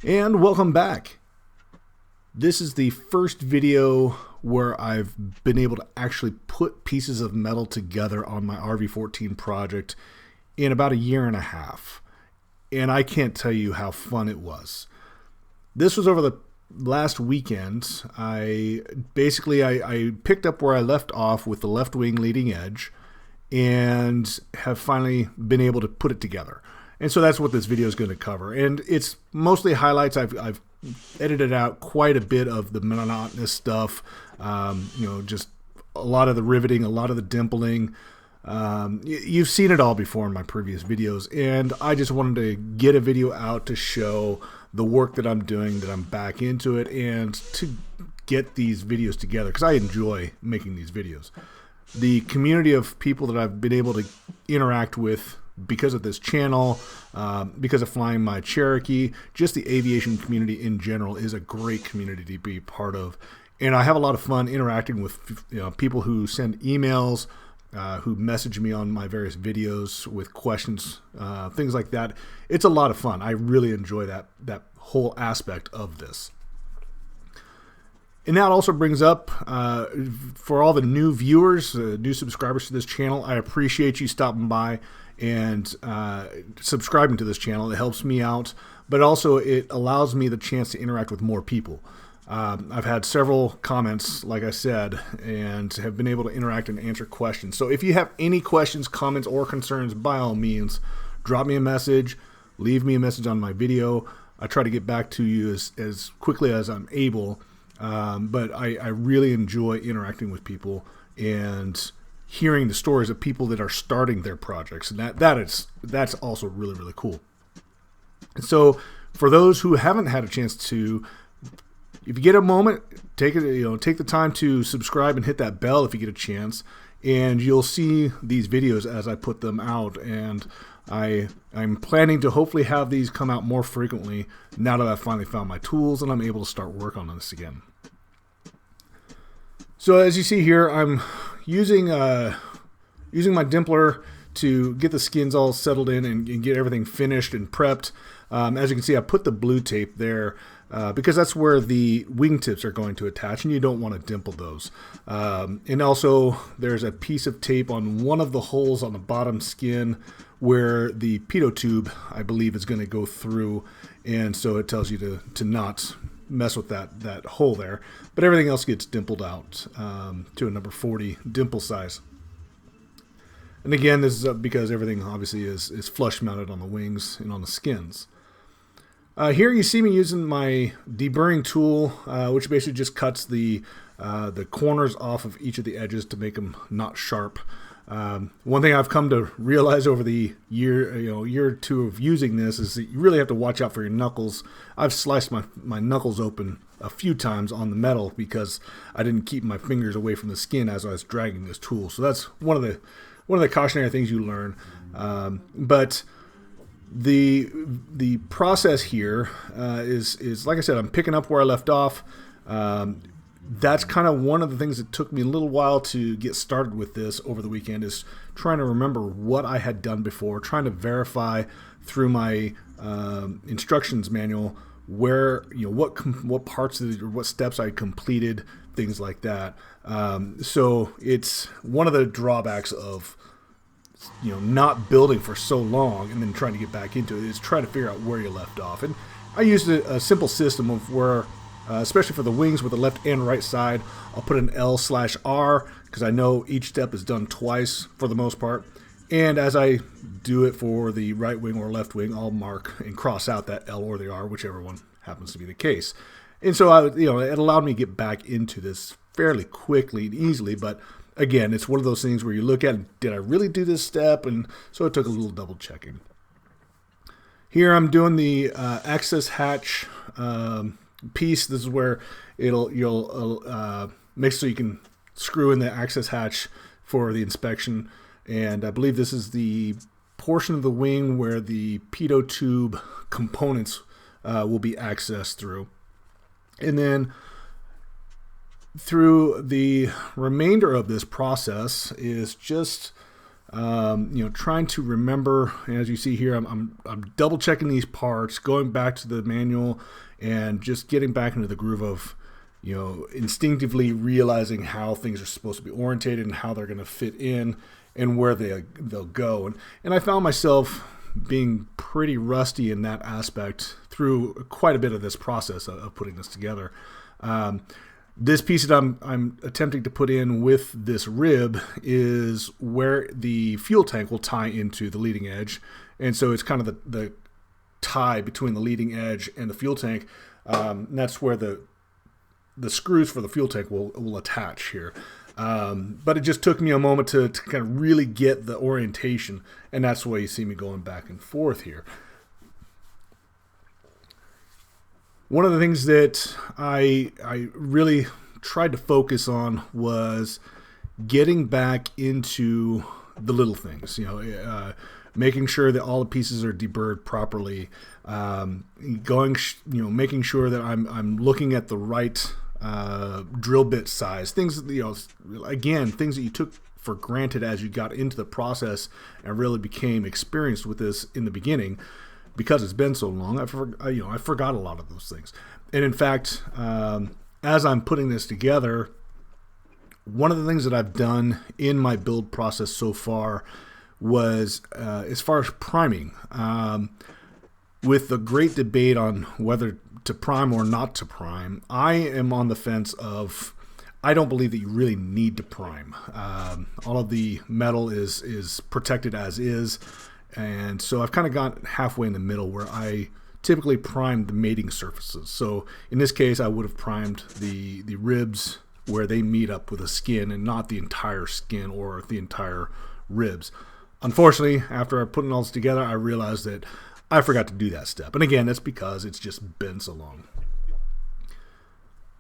And welcome back. This is the first video where I've been able to actually put pieces of metal together on my Rv-14 project in about a year and a half. And I can't tell you how fun it was. This was over the last weekend. I picked up where I left off with the left wing leading edge and have finally been able to put it together. And so that's what this video is going to cover. And it's mostly highlights. I've edited out quite a bit of the monotonous stuff. Just a lot of the riveting, a lot of the dimpling. You've seen it all before in my previous videos. And I just wanted to get a video out to show the work that I'm doing, that I'm back into it, and to get these videos together because I enjoy making these videos. The community of people that I've been able to interact with because of this channel, because of flying my Cherokee, just the aviation community in general is a great community to be part of. And I have a lot of fun interacting with people who send emails, who message me on my various videos with questions, things like that. It's a lot of fun. I really enjoy that whole aspect of this. And that also brings up, for all the new viewers, new subscribers to this channel, I appreciate you stopping by and subscribing to this channel. It helps me out, but also it allows me the chance to interact with more people. I've had several comments, like I said, and have been able to interact and answer questions. So if you have any questions, comments, or concerns, by all means, drop me a message, leave me a message on my video. I try to get back to you as quickly as I'm able. But I really enjoy interacting with people and hearing the stories of people that are starting their projects, and that's also really, really cool. So for those who haven't had a chance to, if you get a moment, take the time to subscribe and hit that bell if you get a chance, and you'll see these videos as I put them out. And I'm planning to hopefully have these come out more frequently now that I've finally found my tools and I'm able to start work on this again. So as you see here, I'm using my dimpler to get the skins all settled in and get everything finished and prepped. As you can see, I put the blue tape there because that's where the wingtips are going to attach, and you don't want to dimple those. And also, there's a piece of tape on one of the holes on the bottom skin where the pitot tube, I believe, is going to go through, and so it tells you to not mess with that hole there. But everything else gets dimpled out to a number 40 dimple size. And again, this is because everything obviously is flush mounted on the wings and on the skins. Here you see me using my deburring tool, which basically just cuts the corners off of each of the edges to make them not sharp. One thing I've come to realize over the year or two of using this is that you really have to watch out for your knuckles. I've sliced my knuckles open a few times on the metal because I didn't keep my fingers away from the skin as I was dragging this tool. So that's one of the cautionary things you learn. But the process here is like I said, I'm picking up where I left off. That's kind of one of the things that took me a little while to get started with this over the weekend, is trying to remember what I had done before, trying to verify through my instructions manual where, what parts of or what steps I completed, things like that. So it's one of the drawbacks of not building for so long and then trying to get back into it, is trying to figure out where you left off. And I used a simple system of where, especially for the wings with the left and right side, I'll put an L/R because I know each step is done twice for the most part. And as I do it for the right wing or left wing, I'll mark and cross out that L or the R, whichever one happens to be the case. And so it allowed me to get back into this fairly quickly and easily. But again, it's one of those things where you look at, did I really do this step? And so it took a little double checking. Here I'm doing the access hatch piece. This is where you'll make so you can screw in the access hatch for the inspection. And I believe this is the portion of the wing where the pitot tube components will be accessed through. And then through the remainder of this process is just Trying to remember. As you see here, I'm double checking these parts, going back to the manual, and just getting back into the groove of, instinctively realizing how things are supposed to be orientated and how they're going to fit in and where they'll go. And I found myself being pretty rusty in that aspect through quite a bit of this process of putting this together. This piece that I'm attempting to put in with this rib is where the fuel tank will tie into the leading edge. And so it's kind of the tie between the leading edge and the fuel tank. And that's where the screws for the fuel tank will attach here. But it just took me a moment to kind of really get the orientation, and that's why you see me going back and forth here. One of the things that I really tried to focus on was getting back into the little things, making sure that all the pieces are deburred properly, making sure that I'm looking at the right drill bit size, things, things that you took for granted as you got into the process and really became experienced with this in the beginning. Because it's been so long, I forgot a lot of those things. And in fact, as I'm putting this together, one of the things that I've done in my build process so far was, as far as priming, with the great debate on whether to prime or not to prime, I am on the fence of, I don't believe that you really need to prime. All of the metal is protected as is, and so I've kind of got halfway in the middle where I typically prime the mating surfaces. So in this case, I would have primed the ribs where they meet up with the skin and not the entire skin or the entire ribs. Unfortunately, after putting all this together, I realized that I forgot to do that step. And again, that's because it's just been so long.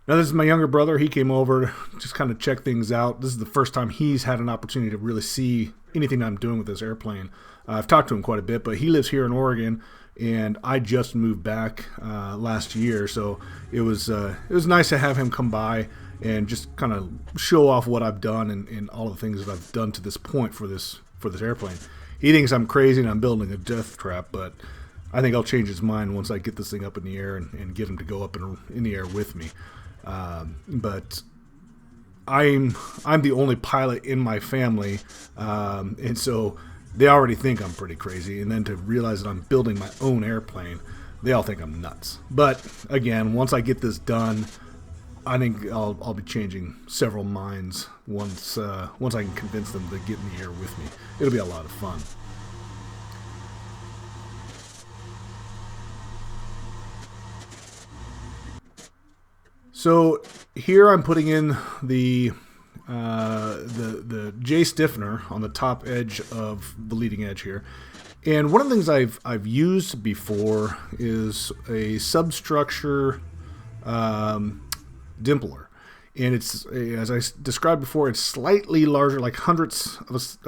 Now, this is my younger brother. He came over to just kind of check things out. This is the first time he's had an opportunity to really see anything I'm doing with this airplane. I've talked to him quite a bit, but he lives here in Oregon, and I just moved back last year. So it was nice to have him come by and just kind of show off what I've done and all the things that I've done to this point for this airplane. He thinks I'm crazy and I'm building a death trap, but I think I'll change his mind once I get this thing up in the air and get him to go up in the air with me. But I'm the only pilot in my family, and so they already think I'm pretty crazy. And then to realize that I'm building my own airplane, they all think I'm nuts. But again, once I get this done, I think I'll be changing several minds once I can convince them to get in the air with me. It'll be a lot of fun. So here I'm putting in the J stiffener on the top edge of the leading edge here, and one of the things I've used before is a substructure dimpler, and it's, as I described before, it's slightly larger, like hundredths of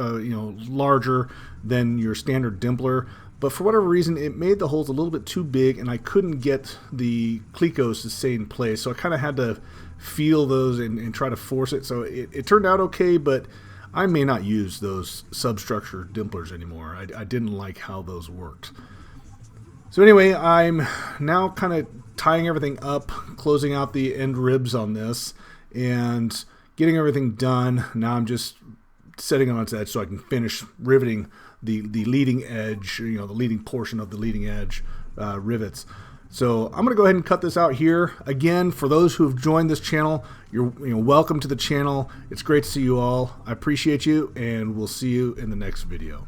larger than your standard dimpler. But for whatever reason, it made the holes a little bit too big, and I couldn't get the clecos to stay in place. So I kind of had to feel those and try to force it. So it turned out okay, but I may not use those substructure dimplers anymore. I didn't like how those worked. So anyway, I'm now kind of tying everything up, closing out the end ribs on this, and getting everything done. Now I'm just setting it on its edge so I can finish riveting the leading edge, the leading portion of the leading edge rivets. So I'm going to go ahead and cut this out here. Again, for those who have joined this channel, you're welcome to the channel. It's great to see you all. I appreciate you, and we'll see you in the next video.